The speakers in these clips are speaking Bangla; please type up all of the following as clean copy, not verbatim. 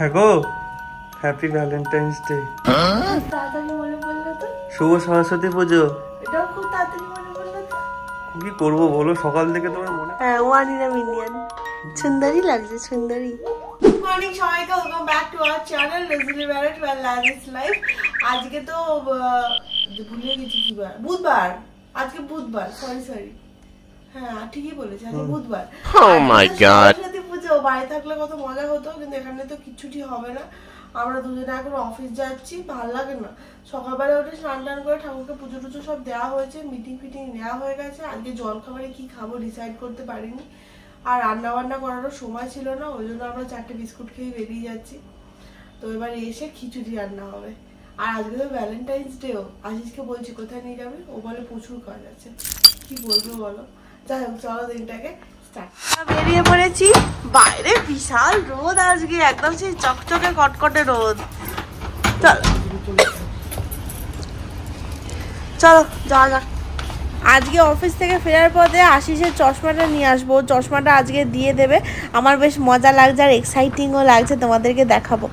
হ্যাঁ গো, হ্যাপি ভ্যালেন্টাইন্স ডে। তাড়াতাড়ি মনে পড়লো তো। শুভ সরস্বতী পুজো। এটাও খুব তাড়াতাড়ি মনে পড়লো তো। কি করবো বলো, সকাল থেকে তোমার মনে। হ্যাঁ, ওয়ান ইন আ মিলিয়ন। সুন্দরী লাগছে, সুন্দরী। গুড মর্নিং সবাইকে, welcome back to our channel lazily married well life life. আজকে তো ভুলে গেছি কি বার, বুধবার। আজকে বুধবার, সরি। হ্যাঁ ঠিকই বলেছি, আজকে বুধবার। Oh my god, সরস্বতী পুজো। বাড়ি থাকলে কত মজা হতো, কিন্তু এখানে তো কিচ্ছুটি হবে না। আমরা দুজনে এখন অফিস যাচ্ছি, ভালো লাগে না। সকালবেলা উঠে স্নান টান করে ঠাকুরকে পুজো টুজো সব দেওয়া হয়েছে, মিটিং ফিটিং নেওয়া হয়ে গেছে। আজকে জল খাবারে কি খাবো ডিসাইড করতে পারিনি, আর রান্না বান্না করারও সময় ছিল না, ওই জন্য আমরা 4টে বিস্কুট খেয়ে বেরিয়ে যাচ্ছি। তো এবার এসে খিচুড়ি রান্না হবে। আর আজকে তো ভ্যালেন্টাইন্স ডেও। আশিসকে বলছি কোথায় নিয়ে যাবে, ও বলে প্রচুর কাজ আছে। কি বলবো বলো, যাই হোক চলো দিনটাকে বেরিয়ে পড়েছি। বাইরে বিশাল রোদ আজকে, একদম সেই চকচকে কটকটে রোদ। চলো যাওয়া যাক। আজকে অফিস থেকে ফেরার পথে আশিসের চশমাটা নিয়ে আসবো। চশমাটা আজকে দিয়ে দেবে, আমার বেশ মজা লাগছে আর এক্সাইটিংও লাগছে, তোমাদেরকে দেখাবো।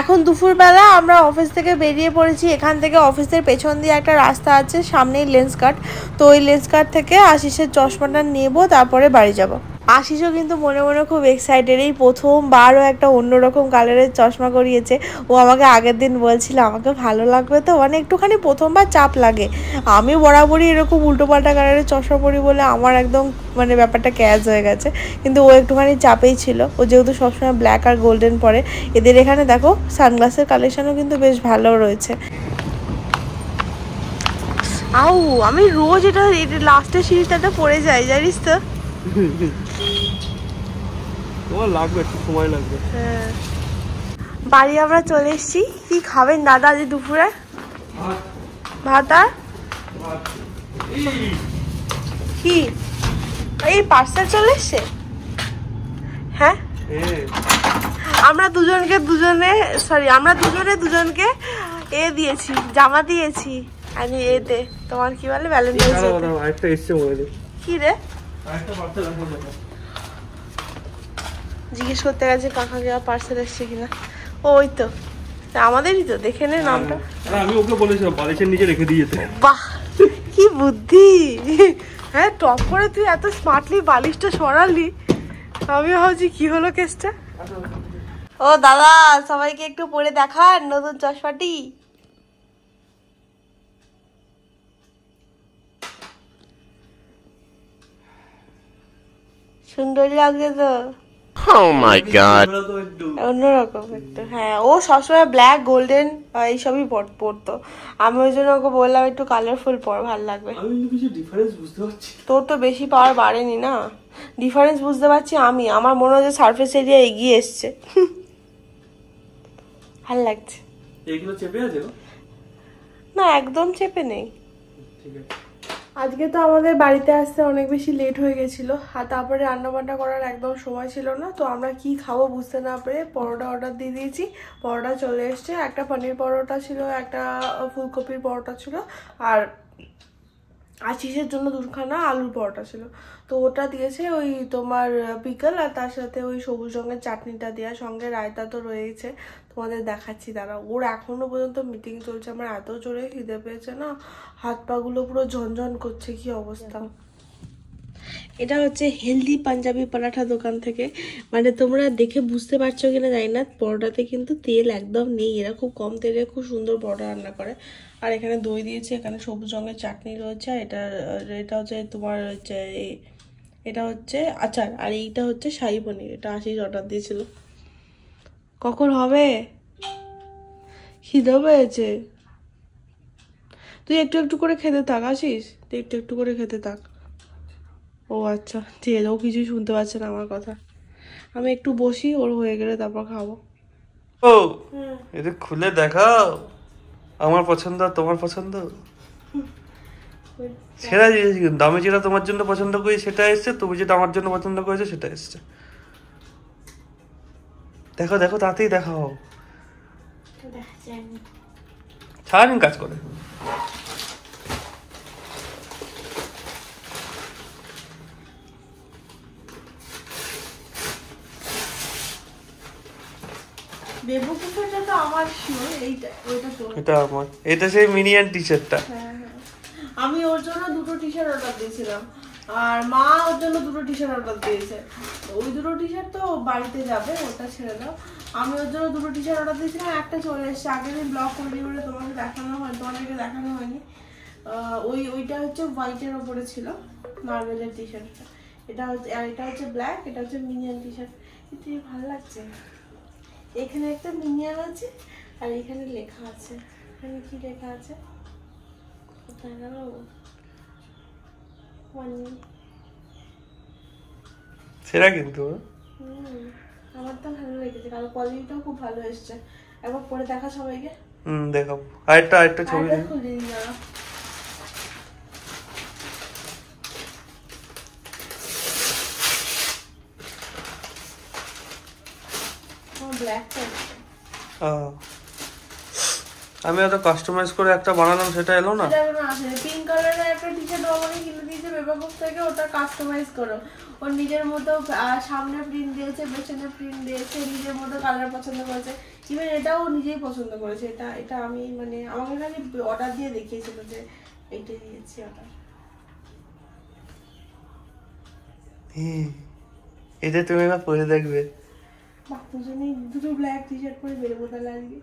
এখন দুপুরবেলা আমরা অফিস থেকে বেরিয়ে পড়েছি। এখান থেকে অফিসের পেছন দিয়ে একটা রাস্তা আছে, সামনেই লেন্স কাট। তো ওই লেন্স কাট থেকে আশিসের চশমাটা নেবো, তারপরে বাড়ি যাব। আশিসও কিন্তু মনে মনে খুব এক্সাইটেড, এই প্রথমবারও একটা অন্যরকম কালারের চশমা করিয়েছে। ও আমাকে আগের দিন বলছিল আমাকে ভালো লাগবে তো, মানে একটুখানি প্রথমবার চাপ লাগে। আমি বরাবরই এরকম উল্টোপাল্টা কালারের চশমা পরি বলে আমার একদম মানে ব্যাপারটা ক্যাচ হয়ে গেছে, কিন্তু ও একটুখানি চাপেই ছিল। ও যেহেতু সবসময় ব্ল্যাক আর গোল্ডেন পরে। এদের এখানে দেখো সানগ্লাসের কালেকশনও কিন্তু বেশ ভালো রয়েছে। আউ, আমি রোজ এটা লাস্টের সিরিজটা পড়ে যাই, জানিস তো। তোমার লাগবে, একটু সময় লাগবে। হ্যাঁ, বাড়ি আমরা চলে এসেছি। কি খাবেন দাদা আজ দুপুরে? ভাত আর কি? এই পার্সেল চলে এসছে। হ্যাঁ, আমরা দুজনে দুজনকে এ দিয়েছি, জামা দিয়েছি। আমি এতে তোমার কি বলে ভ্যালেন্টাইন্স ডে। আরেকটা এসছে বলে কি রে? আরেকটা পার্সেল আছে। জিজ্ঞেস করতে গেছে কাকাকে পার্সেল এসছে কিনা। ওই তো আমাদেরই তো, দেখে নে নামটা। আমি ওকে বলেছিলাম বালিশের নিচে রেখে দিয়ে যেতে। বাহ, কি বুদ্ধি। হ্যাঁ, টপ করে তুই এত স্মার্টলি বালিশটা সরালি। আমি ভাবছি কি হলো কেসটা। ও দাদা, সবাইকে একটু পরে দেখান নতুন চশমাটি। সুন্দর লাগছে তো। Oh my god, অন্যরকম একটু। হ্যাঁ, ও সবসময় ব্ল্যাক গোল্ডেন এইসবই পরতো। আমি ওই জন্য ওকে বললাম একটু কালারফুল পর, ভালো লাগবে। আমি কিছু ডিফারেন্স বুঝতে পারছি। তোর তো বেশি পাওয়ার বাড়েনি না, ডিফারেন্স বুঝতে পারছি আমি। আমার মনে হচ্ছে সারফেস এরিয়া এগিয়ে এসছে। ভালো লাগছে। এইগুলো চেপে আছে না, একদম চেপে নেই। ঠিক আছে। আজকে তো আমাদের বাড়িতে আসতে অনেক বেশি লেট হয়ে গেছিলো, আর তারপরে রান্নাবান্না করার একদম সময় ছিল না। তো আমরা কি খাবো বুঝতে না পেরে পরোটা অর্ডার দিয়ে দিয়েছি। পরোটা চলে এসছে, একটা পনির পরোটা ছিল, একটা ফুলকপির পরোটা ছিল, আর আশিসের জন্য দুখানা আলুর পরোটা ছিল। তো ওটা দিয়েছে ওই তোমার পিকল, আর তার সাথে ওই সবুজ রঙের চাটনিটা দেওয়া, সঙ্গে রায়তা তো রয়েছে। তোমাদের দেখাচ্ছি দাঁড়া। ওর এখনো পর্যন্ত মিটিং চলছে। আমার এত জোরে খিদে পেয়েছে না, হাত পা গুলো পুরো ঝনঝন করছে, কি অবস্থা। এটা হচ্ছে হেলদি পাঞ্জাবি পরাঠা দোকান থেকে। মানে তোমরা দেখে বুঝতে পারছো কিনা জানি না, পরোটাতে কিন্তু তেল একদম নেই। এরা খুব কম তেলে খুব সুন্দর পরোটা রান্না করে। আর এখানে দই দিয়েছে, এখানে সবুজ রঙের চাটনি রয়েছে, আর এটা হচ্ছে তোমার হচ্ছে এটা হচ্ছে আচার, আর এইটা হচ্ছে শাহী পনির। এটা আশিস অর্ডার দিয়েছিল। কখন হবে? খিদে পেয়েছে। তুই একটু একটু করে খেতে থাক আশিস, তুই একটু একটু করে খেতে থাক। ও আচ্ছা ঠিক আছে, ও কিছুই শুনতে পাচ্ছে না আমার কথা। আমি একটু বসি, ওর হয়ে গেলে তারপর খাবো। ও এটা খুলে দেখাও, আমার পছন্দ আর তোমার পছন্দ সেটা জিনিস। কিন্তু আমি যেটা তোমার জন্য পছন্দ করি সেটা এসছে, তুমি যেটা আমার জন্য পছন্দ করেছো সেটা এসছে। দেখো দেখো, তাতেই দেখাও। সারাদিন কাজ করে। বেবু কুকুরটা তো আমার শিওর, এইটা ওইটা তো এটা আমার, এটা সেই মিনিয়ন টি শার্টটা। হ্যাঁ হ্যাঁ, আমি ওর জন্য দুটো টি শার্ট অর্ডার দিয়েছিলাম, আর মা ওর জন্য দুটো টি শার্ট অর্ডার দিয়েছে। ওই দুটো টি শার্ট তো বাড়িতে যাবে, ওটা ছেড়ে দাও। আমি ওর জন্য দুটো টি শার্ট অর্ডার দিয়েছিলাম, একটা চলে এসেছে। আগের দিন ব্লগ করে বলে তোমাকে দেখানো হয়, তোমাদেরকে দেখানো হয়নি। ওইটা হচ্ছে হোয়াইটের ওপরে ছিল, মার্বেলের টি শার্টটা। এটা হচ্ছে, আর এটা হচ্ছে ব্ল্যাক, এটা হচ্ছে মিনিয়ন টি শার্ট। এটা ভালো লাগছে। এখানে একটা মিনিয়ন আছে, আর এখানে লেখা আছে। এখানে কি লেখা আছে কোথায় গেল? সেরা কিন্তু আমার তো ভালো লেগেছে, কারণ কোয়ালিটিটাও খুব ভালো এসছে। একবার পরে দেখা সবাইকে। দেখাবো। আরেকটা ছবি খুলে দিই দাঁড়া। আমি এত কাস্টমাইজ করে একটা বানালাম, সেটা এলো না। পিঙ্ক কালারের একটা টি শার্ট আমাকে কিনে দিয়েছে বেবাবুক থেকে, ওটা কাস্টমাইজ করো। ওর নিজের মতো সামনে প্রিন্ট দিয়েছে, পেছনে প্রিন্ট দিয়েছে, নিজের মতো কালার পছন্দ করেছে। ইভেন এটাও নিজেই পছন্দ করেছে। এটা আমি মানে আমাকে খালি অর্ডার দিয়ে দেখিয়েছিল যে এইটা দিয়েছি অর্ডার। এটা তুমি এবার পরে দেখবে। দুজনেই দুটো ব্ল্যাক টি শার্ট পরে বেরোবো তাহলে আজকে।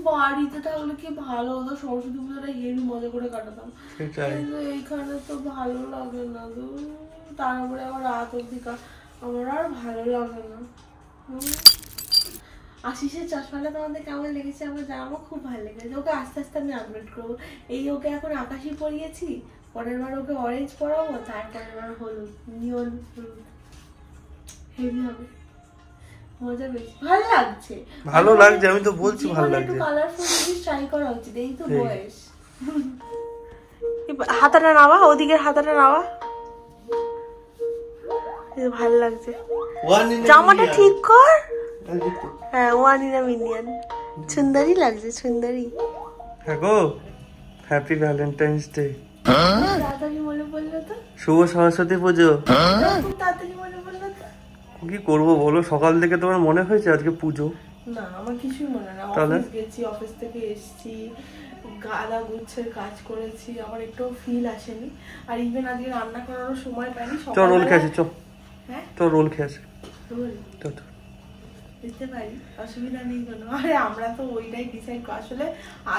বাড়িতে থাকলে কি ভালো হতো, সরস্বতী পুজোটা হেভি মজা করে কাটাতাম। কিন্তু এইখানে তো ভালো লাগে না, তারপরে আবার রাত অব্দি আমার আর ভালো লাগে না। আশিসের চশমাটা তোমাদের কেমন লেগেছে আমার জানাবো, খুব ভালো লেগেছে। ওকে আস্তে আস্তে আমি আপডেট করবো। এই ওকে এখন আকাশি পরিয়েছি, পরের বার ওকে অরেঞ্জ পরাবো, তারপরের বার হলুদ, নিয়ন হলুদ। হেভি হবে, মজা বেশি ভালো লাগছে। ভালো লাগছে, আমি তো বলছি ভালো লাগছে। একটু কালারফুল জিনিস ট্রাই করা উচিত, এই তো বয়স। হাতাটা নাওয়া, ওদিকের হাতাটা নাওয়া, ভালো লাগছে। জামাটা ঠিক কর। হ্যাঁ, ওয়ান ইন আ মিলিয়ন। সুন্দরী লাগছে, সুন্দরী। হ্যাঁ গো, হ্যাপি ভ্যালেন্টাইন্স ডে। তাড়াতাড়ি মনে পড়লো তো। শুভ সরস্বতী পুজো। তাড়াতাড়ি মনে পড়লো তো। কি করবো বলো, সকাল থেকে তোমার মনে হয়েছে আজকে পুজো? না, আমার কিছুই মনে না। অফিস গেছি, অফিস থেকে এসেছি, গাদা গুচ্ছের কাজ করেছি, আমার একটু ফিল আসেনি। আর ইভেন আজকে রান্না করারও সময় পাইনি। চ রোল খেয়েছি, চ। হ্যাঁ, তো রোল খেয়েছি, রোল দিতে পারি, অসুবিধা নেই কোনো। আরে আমরা তো ওইটাই ডিসাইড করি। আসলে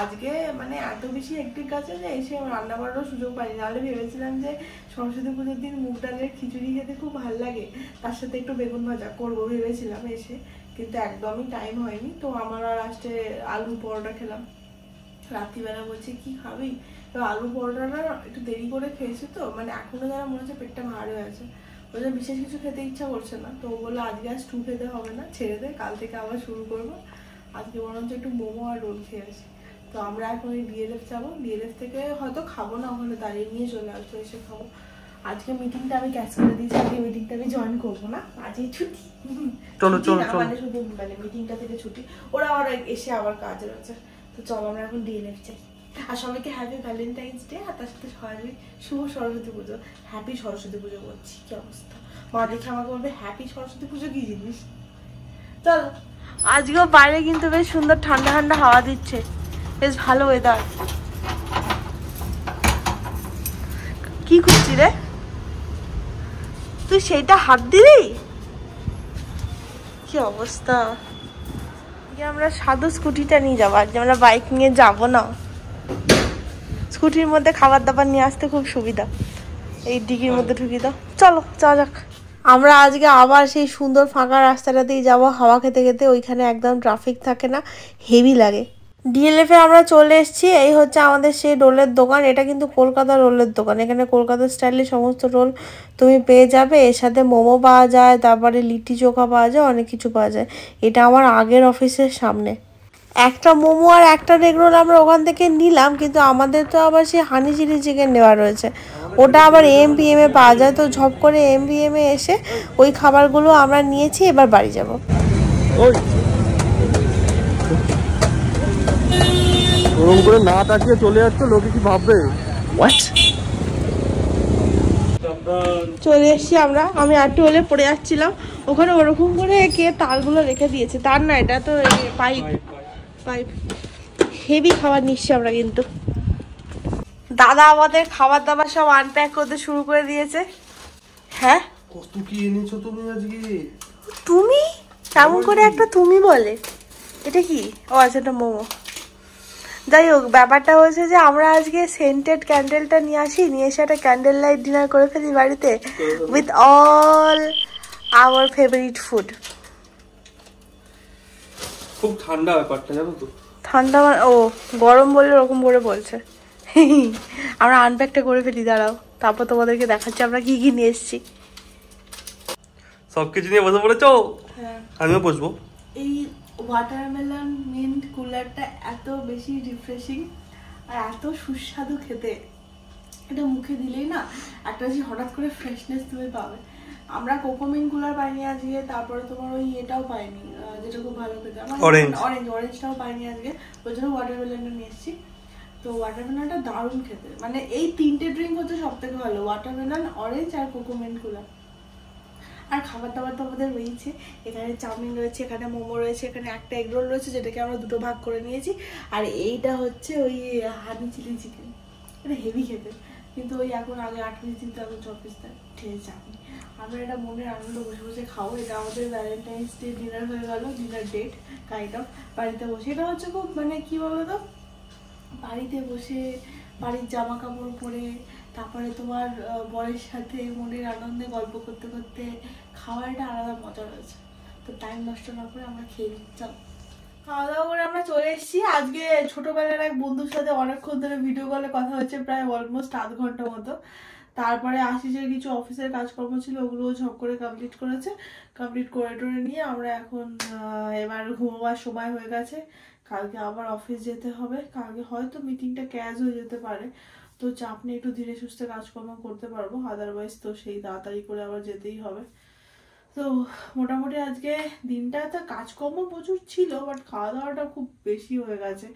আজকে মানে এত বেশি একটির কাছে যে এসে রান্না করারও সুযোগ পাইনি। নাহলে ভেবেছিলাম যে সরস্বতী পুজোর দিন মুগ ডালের খিচুড়ি খেতে খুব ভালো লাগে, তার সাথে একটু বেগুন ভাজা করবো ভেবেছিলাম এসে, কিন্তু একদমই টাইম হয়নি। তো আমার আর লাস্টে আলু পরোটা খেলাম। রাত্রিবেলা বলছে কি খাবি, তো আলু পরোটাটা একটু দেরি করে খেয়েছি, তো মানে এখনো যারা মনে হচ্ছে পেটটা ভারী হয়েছে, ওই জন্য বিশেষ কিছু খেতে ইচ্ছা করছে না। তো ও বললো আজকে আর স্টু খেতে হবে না, ছেড়ে দে, কাল থেকে আবার শুরু করবো। আজকে বরঞ্চ একটু মোমো আর রোল খেয়ে আসি। তো আমরা এখন ওই ডিএলএফ যাবো, ডিএলএফ থেকে হয়তো খাবো না, ওখানে দাঁড়িয়ে নিয়ে চলে আসবো, এসে খাবো। আজকে মিটিংটা আমি ক্যান্সেল করে দিয়েছি, আজকে মিটিংটা আমি জয়েন করবো না, আজকে ছুটি। মানে শুধু মানে মিটিংটা থেকে ছুটি, ওরা আবার এসে আবার কাজ রয়েছে। তো চলো আমরা এখন ডিএলএফ যাই। আর সবাইকে হ্যাপি ভ্যালেন্টাইন্স ডে, আর তার সাথে সবাই শুভ সরস্বতী পুজো। হ্যাপি সরস্বতী পুজো বলছি, কি অবস্থা। মা দেখে আমাকে বলবে হ্যাপি সরস্বতী পুজো কি জিনিস। চলো, আজকেও বাইরে কিন্তু বেশ সুন্দর ঠান্ডা ঠান্ডা হাওয়া দিচ্ছে, বেশ ভালো ওয়েদার। কি খুঁজছি রে তুই, সেইটা হাত দিবি? কি অবস্থা। আমরা সাধু স্কুটিটা নিয়ে যাবো, আজকে আমরা বাইক নিয়ে যাবো না। স্কুটির মধ্যে খাবার দাবার নিয়ে আসতে খুব সুবিধা, এই ডিগির মধ্যে ঢুকিয়ে দাও। চলো যাওয়া যাক। আমরা আজকে আবার সেই সুন্দর ফাঁকা রাস্তাটাতেই যাবো হাওয়া খেতে খেতে, ওইখানে একদম ট্রাফিক থাকে না, হেভি লাগে। ডিএলএফে আমরা চলে এসেছি, এই হচ্ছে আমাদের সেই রোলের দোকান। এটা কিন্তু কলকাতা রোলের দোকান, এখানে কলকাতা স্টাইলে সমস্ত রোল তুমি পেয়ে যাবে। এর সাথে মোমো পাওয়া যায়, তারপরে লিট্টি চোখা পাওয়া যায়, অনেক কিছু পাওয়া যায়। এটা আমার আগের অফিসের সামনে। একটা মোমো আর একটা এগ রোল আমরা ওখান থেকে নিলাম, কিন্তু আমাদের তো আবার সেই হানি চিলি চিকেন নেওয়া রয়েছে, ওটা আবার এমপিএমে পাওয়া যায়। তো ঝপ করে এমপিএমে এসে ওই খাবারগুলো আমরা নিয়েছি, এবার বাড়ি যাব। ওরকম করে না তাকিয়ে চলে যাচ্ছে, লোকে কি ভাববে? চলে এসছি আমরা। আমি আটটু হলে পড়ে যাচ্ছিলাম, ওখানে ওরকম করে কে তারগুলো রেখে দিয়েছে। তার না, এটা তো পাইপ পাইপ। হেভি খাবার নিচ্ছি আমরা কিন্তু। দাদা আমাদের খাবার দাবার সব আনপ্যাক করতে শুরু করে দিয়েছে। হ্যাঁ কত কি এনেছো তুমি আজকে? তুমি কেমন করে একটা তুমি বলে? এটা কি? ও আচ্ছা, এটা মোমো। যাই হোক, ব্যাপারটা হচ্ছে যে আমরা আজকে সেন্টেড ক্যান্ডেলটা নিয়ে আসি, নিয়ে এসে একটা ক্যান্ডেল লাইট ডিনার করে ফেলি বাড়িতে with all our favourite food. খুব ঠান্ডা ব্যাপারটা, জানো তো? ঠান্ডা ও গরম বললে ওরকম করে বলছে। আমরা আনপ্যাকটা করে ফেলি, দাঁড়াও, তারপর তোমাদেরকে দেখাচ্ছি আমরা কি কি নিয়ে এসেছি। সবকিছু নিয়ে বসে পড়েছো? হ্যাঁ, আমিও বসবো। এই ওয়াটারমেলন মিন্ট কুলারটা এত বেশি রিফ্রেশিং আর এত সুস্বাদু খেতে, এটা মুখে দিলেই না একটা যে হঠাৎ করে ফ্রেশনেস তুমি পাবে। আমরা কোকোমিন কুলার পাইনি আজকে, তারপরে তোমার ওই এটাও পাইনি যেটা খুব ভালো খেতে, অরেঞ্জটাও পাইনি আজকে, ওই জন্য ওয়াটারমেলনটা নিয়ে এসেছি। তো ওয়াটারমেলনটা দারুণ খেতে, মানে এই তিনটে ড্রিঙ্ক হচ্ছে সব থেকে ভালো, ওয়াটারমেলন, অরেঞ্জ আর কোকোমিন কুলার। আর খাবার দাবার তো আমাদের রয়েছে, এখানে চাউমিন রয়েছে, এখানে মোমো রয়েছে, এখানে একটা এগ রোল রয়েছে যেটাকে আমরা দুটো ভাগ করে নিয়েছি, আর এইটা হচ্ছে ওই হানি চিলি চিকেন। এটা হেভি খেতে, কিন্তু ওই এখন আগে 8 পিস দিতে, এখন 6 পিস দেয়, ঠিক আছে। আমরা এটা মনের আনন্দ বসে বসে খাবো। এটা আমাদের ভ্যালেন্টাইন্স ডে ডিনার হয়ে গেল, ডিনার ডেট কাইন্ড অফ বাড়িতে বসে। এটা হচ্ছে খুব মানে কি বলতো, বাড়িতে বসে বাড়ির জামা কাপড় পরে, তারপরে তোমার বরের সাথে মনের আনন্দে গল্প করতে করতে খাওয়ার একটা আলাদা মজা রয়েছে। তো টাইম নষ্ট না করে আমরা খেয়ে নিই, চল। খাওয়া দাওয়া করে আমরা চলে এসেছি। আজকে ছোটবেলার এক বন্ধুর সাথে অনেকক্ষণ ধরে ভিডিও কলে কথা হচ্ছে, প্রায় অলমোস্ট আধ ঘন্টা মতো। তারপরে আশিসের কিছু অফিসের কাজকর্ম ছিল, ওগুলোও ঝপ করে কমপ্লিট করেছে। কমপ্লিট করে টোরে নিয়ে আমরা এখন এবার ঘুমোবার সময় হয়ে গেছে। কালকে আবার অফিস যেতে হবে, কালকে হয়তো মিটিংটা ক্যাশ হয়ে যেতে পারে, তো চাপ নিয়ে একটু ধীরে সুস্থে কাজকর্ম করতে পারবো, আদারওয়াইজ তো সেই তাড়াতাড়ি করে আবার যেতেই হবে। তো মোটামুটি আজকে দিনটা তো কাজকর্ম প্রচুর ছিল, বাট খাওয়া দাওয়াটা খুব বেশি হয়ে গেছে।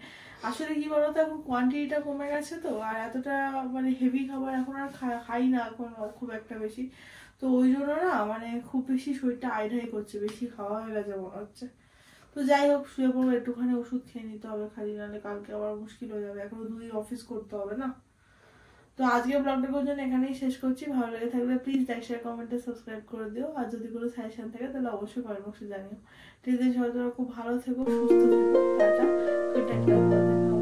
আসলে কি বলতো, এখন কোয়ান্টিটিটা কমে গেছে, তো আর এতটা মানে হেভি খাবার এখন আর খাই না এখন খুব একটা বেশি। তো ওই জন্য না মানে খুব বেশি শরীরটা আইঢাই করছে, বেশি খাওয়া হয়ে গেছে মনে হচ্ছে। তো যাই হোক, শুয়ে পড়বো, একটুখানি ওষুধ খেয়ে নিতে হবে খালি, নাহলে কালকে আবার মুশকিল হয়ে যাবে, এখনো 2 অফিস করতে হবে না। তো আজকে ব্লগটার জন্য এখানেই শেষ করছি। ভালো লেগে থাকলে প্লিজ লাইক শেয়ার কমেন্টে সাবস্ক্রাইব করে দিও, আর যদি কোনো সাজেশন থাকে তাহলে অবশ্যই কমেন্ট বক্সে জানিও। ঠিক আছে, সবাই তোমরা খুব ভালো থেকো, সুস্থ থেকো, টাটা, গুড নাইট।